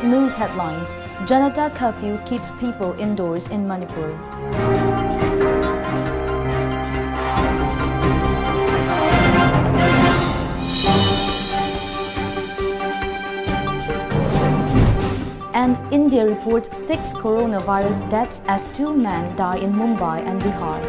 news headlines. Janata curfew keeps people indoors in Manipur. And India reports 6 coronavirus deaths as 2 men die in Mumbai and Bihar.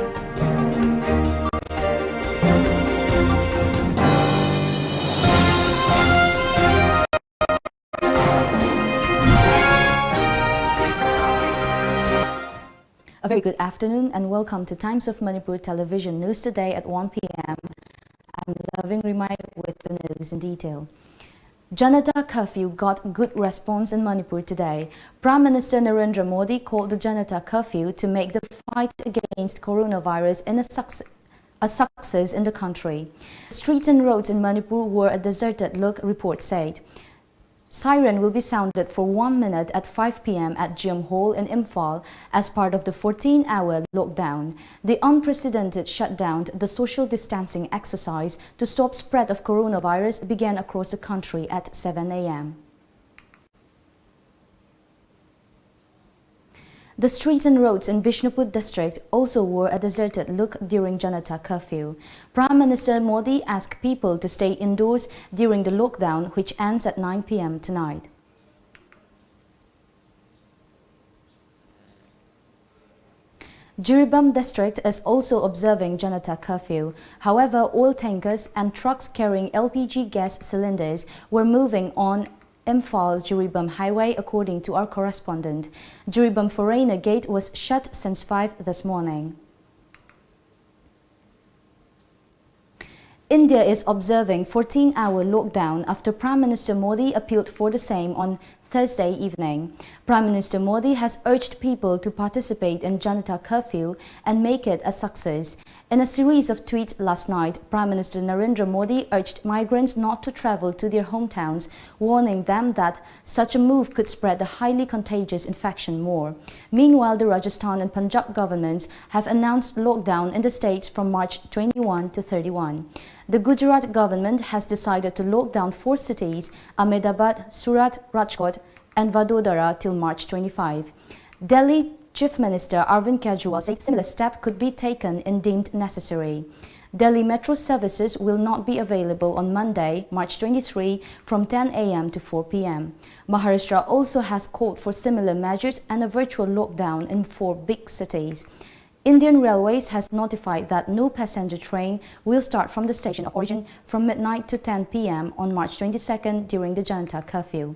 A very good afternoon and welcome to Times of Manipur Television News today at 1 p.m. I'm Loving Rimai with the news in detail. Janata curfew got good response in Manipur today. Prime Minister Narendra Modi called the Janata curfew to make the fight against coronavirus a success in the country. Streets and roads in Manipur were a deserted look, report said. Siren will be sounded for 1 minute at 5 p.m. at Gym Hall in Imphal as part of the 14-hour lockdown. The unprecedented shutdown, the social distancing exercise to stop spread of coronavirus began across the country at 7 a.m. The streets and roads in Bishnupur district also wore a deserted look during Janata curfew. Prime Minister Modi asked people to stay indoors during the lockdown, which ends at 9 p.m. tonight. Jiribam district is also observing Janata curfew. However, oil tankers and trucks carrying LPG gas cylinders were moving on Imphal-Jiribam highway, according to our correspondent. Jiribam Foreigner Gate was shut since 5 this morning. India is observing 14-hour lockdown after Prime Minister Modi appealed for the same on Thursday evening. Prime Minister Modi has urged people to participate in Janata curfew and make it a success. In a series of tweets last night, Prime Minister Narendra Modi urged migrants not to travel to their hometowns, warning them that such a move could spread the highly contagious infection more. Meanwhile, the Rajasthan and Punjab governments have announced lockdown in the states from March 21 to 31. The Gujarat government has decided to lock down 4 cities, Ahmedabad, Surat, Rajkot and Vadodara till March 25. Delhi Chief Minister Arvind Kejriwal said similar step could be taken if deemed necessary. Delhi metro services will not be available on Monday, March 23 from 10 a.m. to 4 p.m. Maharashtra also has called for similar measures and a virtual lockdown in 4 big cities. Indian Railways has notified that no passenger train will start from the station of origin from midnight to 10 p.m. on March 22nd during the Janata curfew.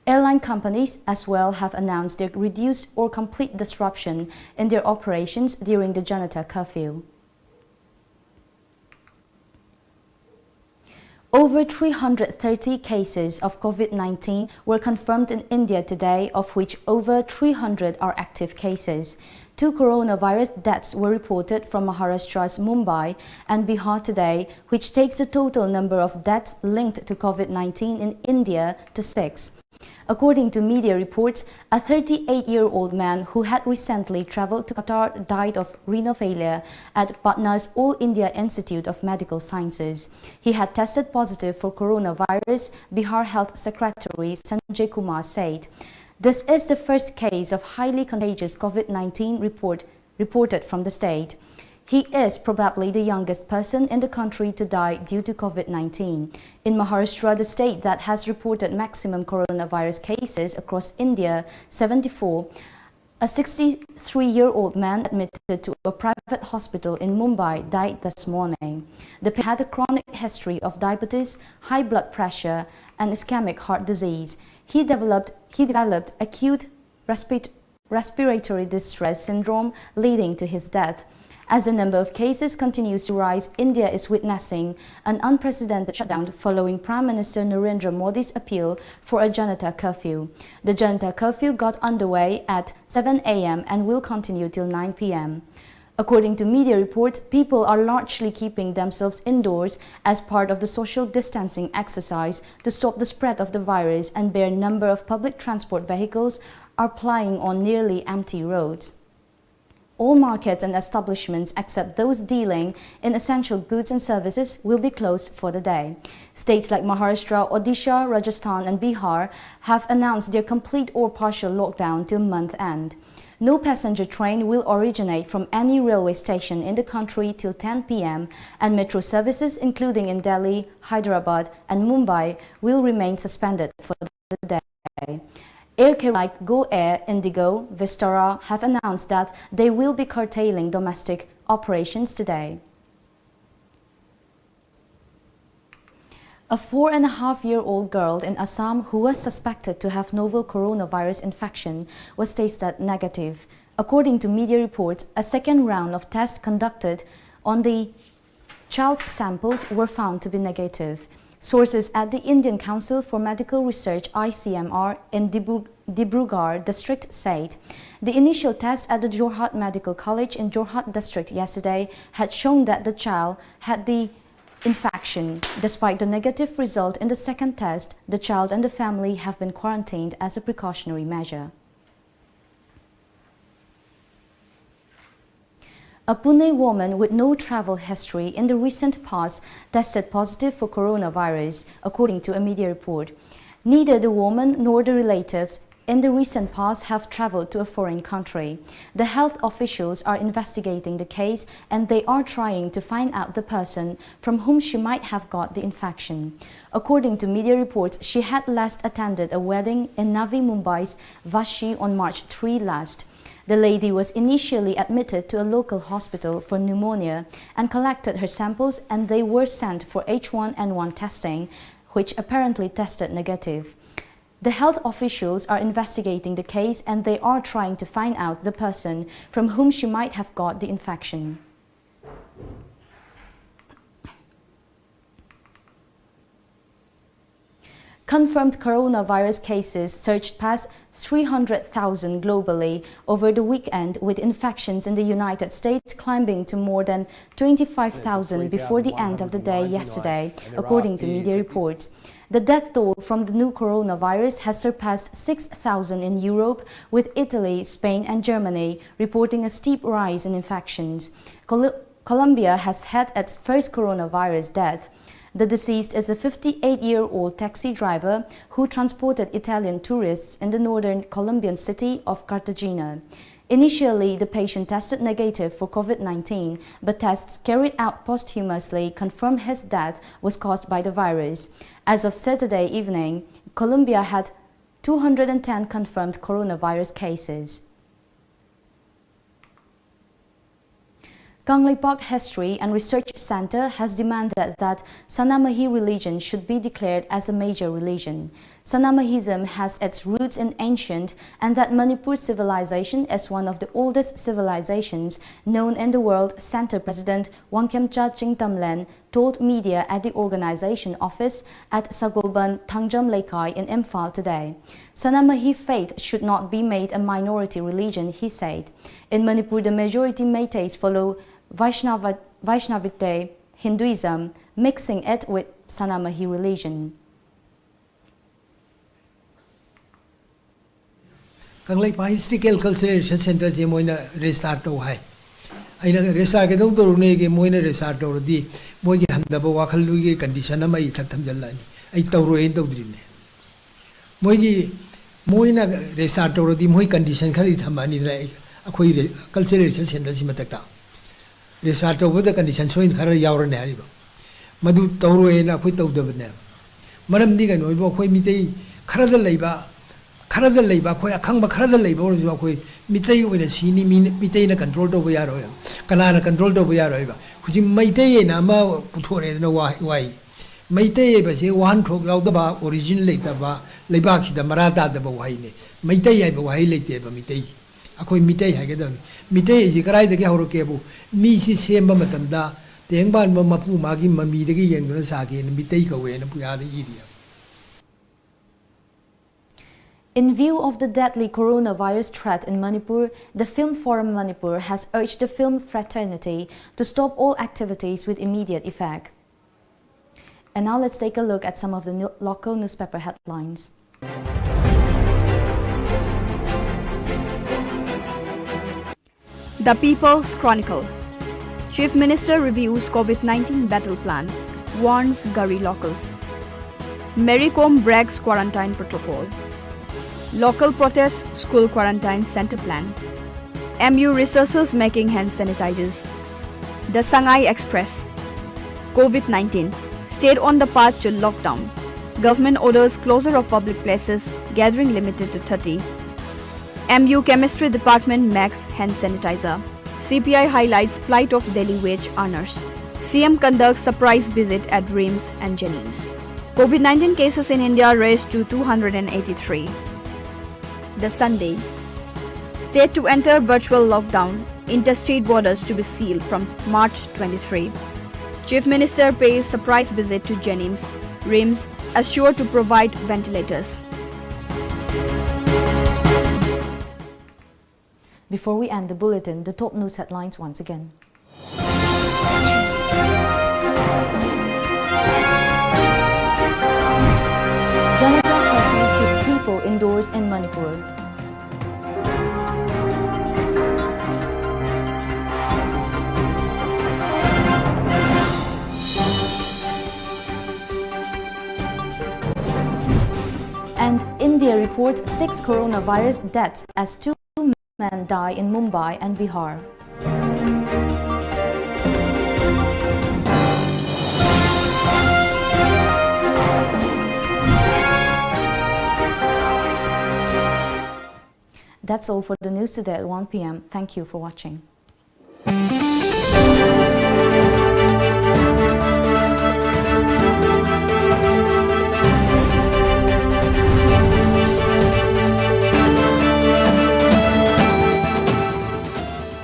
Airline companies as well have announced their reduced or complete disruption in their operations during the Janata curfew. Over 330 cases of COVID-19 were confirmed in India today, of which over 300 are active cases. 2 coronavirus deaths were reported from Maharashtra's Mumbai and Bihar today, which takes the total number of deaths linked to COVID-19 in India to 6. According to media reports, a 38-year-old man who had recently traveled to Qatar died of renal failure at Patna's All India Institute of Medical Sciences. He had tested positive for coronavirus, Bihar Health Secretary Sanjay Kumar said. This is the first case of highly contagious COVID-19 reported from the state. He is probably the youngest person in the country to die due to COVID-19. In Maharashtra, the state that has reported maximum coronavirus cases across India, 74, a 63-year-old man admitted to a private hospital in Mumbai died this morning. The patient had a chronic history of diabetes, high blood pressure, and ischemic heart disease. He developed acute respiratory distress syndrome, leading to his death. As the number of cases continues to rise, India is witnessing an unprecedented shutdown following Prime Minister Narendra Modi's appeal for a Janata curfew. The Janata curfew got underway at 7 a.m. and will continue till 9 p.m. According to media reports, people are largely keeping themselves indoors as part of the social distancing exercise to stop the spread of the virus, and bare number of public transport vehicles are plying on nearly empty roads. all markets and establishments except those dealing in essential goods and services will be closed for the day. States like Maharashtra, Odisha, Rajasthan and Bihar have announced their complete or partial lockdown till month end. No passenger train will originate from any railway station in the country till 10 p.m. and metro services including in Delhi, Hyderabad and Mumbai will remain suspended for the day. Air carriers like Go Air, Indigo, Vistara have announced that they will be curtailing domestic operations today. A 4.5-year-old girl in Assam who was suspected to have novel coronavirus infection was tested negative. According to media reports, a second round of tests conducted on the child's samples were found to be negative. Sources at the Indian Council for Medical Research (ICMR) in Dibrugarh district said the initial test at the Jorhat Medical College in Jorhat district yesterday had shown that the child had the infection. Despite the negative result in the second test, the child and the family have been quarantined as a precautionary measure. A Pune woman with no travel history in the recent past tested positive for coronavirus, according to a media report. Neither the woman nor the relatives in the recent past have traveled to a foreign country. The health officials are investigating the case and they are trying to find out the person from whom she might have got the infection. According to media reports, she had last attended a wedding in Navi Mumbai's Vashi on March 3 last. The lady was initially admitted to a local hospital for pneumonia and collected her samples and they were sent for H1N1 testing, which apparently tested negative. The health officials are investigating the case and they are trying to find out the person from whom she might have got the infection. Confirmed coronavirus cases surged past 300,000 globally over the weekend, with infections in the United States climbing to more than 25,000 before the end of the day yesterday, according to media reports. The death toll from the new coronavirus has surpassed 6,000 in Europe, with Italy, Spain and Germany reporting a steep rise in infections. Colombia has had its first coronavirus death. The deceased is a 58-year-old taxi driver who transported Italian tourists in the northern Colombian city of Cartagena. Initially, the patient tested negative for COVID-19, but tests carried out posthumously confirmed his death was caused by the virus. As of Saturday evening, Colombia had 210 confirmed coronavirus cases. Kangleipak History and Research Center has demanded that Sanamahi religion should be declared as a major religion. Sanamahism has its roots in ancient and that Manipur civilization is one of the oldest civilizations known in the world, Center President Wangkemcha Chingtamlen told media at the organization office at Sagolban, Thangjam Lekai in Imphal today. Sanamahi faith should not be made a minority religion, he said. In Manipur, the majority Meiteis follow Vaishnavite Hinduism, mixing it with Sanamahi religion. Kangleipak Historical Cultural Research Center je moina restart to hai. Aina restart ke dong to rune ke moina restart to di moi ke handaba wakhal lu ke condition ama I thak tham jalla ni. Ai to ro en to dri ne. Moi ki moina restart to di moi condition khari thamani lai akhoi cultural research center si matak ta. Restart to the condition so in khara yaw ne ari ba. Madu to ro en akhoi to da ne. Maram di ga no bo khoi mi tei khara da lai ba Karadal Labor, Kanga Karadal Labor, Mitay with a sini, Mitay control over Yaroya, Kanana controlled over Yaroya, which in Maitay Nama Putore no why. Maitay, but say one talk out the bar, originally the bar, Labaki, the Marata, the Bawaine. Maitay, I violate the Mitay. Akoi Mitay, I get them. Mitay is the cry the Gahoro cable, Misi Samba Matanda, the Engban Mapu Magi, Mami, the Gi and Grasaki, and Mitay away and Puyada area. In view of the deadly coronavirus threat in Manipur, the Film Forum Manipur has urged the film fraternity to stop all activities with immediate effect. And now let's take a look at some of the local newspaper headlines. The People's Chronicle. Chief Minister reviews COVID-19 battle plan, warns Gari locals. Mary Kom brags quarantine protocol. Local protests, school quarantine center plan. MU researchers making hand sanitizers. The Shanghai Express. COVID-19. State on the path to lockdown. Government orders closure of public places, gathering limited to 30. MU Chemistry Department makes hand sanitizer. CPI highlights plight of daily wage earners. CM conducts surprise visit at RIMS and Jennings. COVID-19 cases in India raised to 283. The Sunday. State to enter virtual lockdown. Interstate borders to be sealed from March 23. Chief Minister pays surprise visit to Jennings. RIMS assured to provide ventilators. Before we end the bulletin, the top news headlines once again. Janata curfew keeps people indoors in Manipur. And India reports 6 coronavirus deaths as 2 men die in Mumbai and Bihar. That's all for the news today at 1 p.m. Thank you for watching.